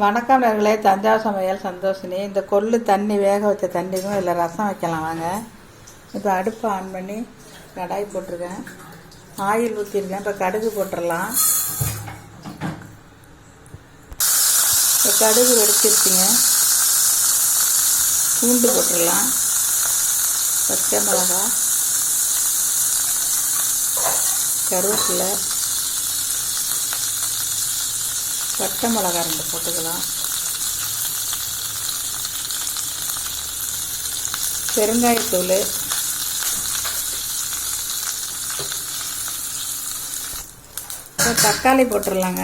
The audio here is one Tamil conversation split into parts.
வணக்கம் நேர்களே, தஞ்சாவூர் சமையல் சந்தோஷினி. இந்த கொள்ளு தண்ணி வேக வச்ச தண்ணிக்கும் இதில் ரசம் வைக்கலாம் வாங்க. இப்போ அடுப்பை ஆன் பண்ணி கடாய் போட்டிருக்கேன், ஆயில் ஊற்றிருக்கேன். இப்போ கடுகு போட்டுடலாம். இப்போ கடுகு வெடிச்சிருச்சுங்க. பூண்டு போட்டுடலாம், பச்சை மிளகா, கருவேப்பிலை, பச்சை மிளகா 2 போட்டுக்கலாம், பெருங்காயத்தூள், தக்காளி போட்டுடலாங்க.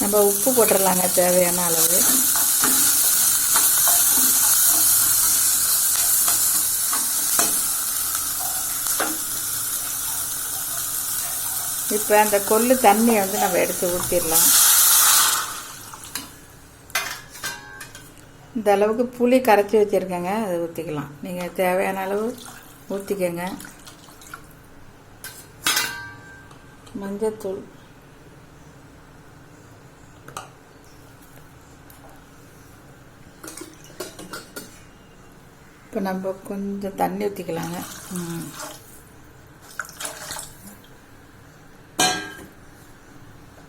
நம்ம உப்பு போட்டுடலாங்க தேவையான அளவு. இப்போ அந்த கொள்ளு தண்ணியை நம்ம எடுத்து ஊற்றிடலாம். இந்த அளவுக்கு புளி கரைச்சி வச்சுருக்கேங்க, அதை ஊற்றிக்கலாம். நீங்கள் தேவையான அளவு ஊற்றிக்கங்க. மஞ்சத்தூள், இப்போ நம்ம கொஞ்சம் தண்ணி ஊற்றிக்கலாங்க.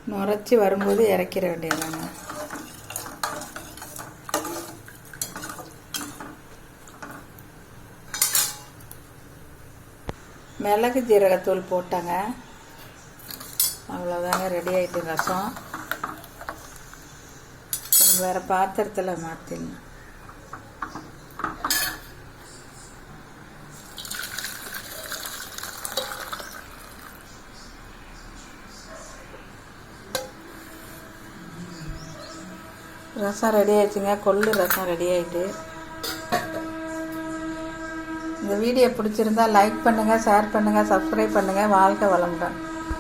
நுரைச்சி வரும்போது இறக்கிற வேண்டியதாங்க. மிளகு ஜீரகத்தூள் போட்டாங்க, அவ்வளோதாங்க, ரெடி ஆகிட்டு ரசம். வேறு பாத்திரத்தில் மாற்றிடலாம். ரசம் ரெடி ஆயிடுச்சுங்க, கொள்ளு ரசம் ரெடி ஆகிட்டு. இந்த வீடியோ பிடிச்சிருந்தா லைக் பண்ணுங்கள், ஷேர் பண்ணுங்கள், சப்ஸ்கிரைப் பண்ணுங்கள். வாழ்க வளமுடன்.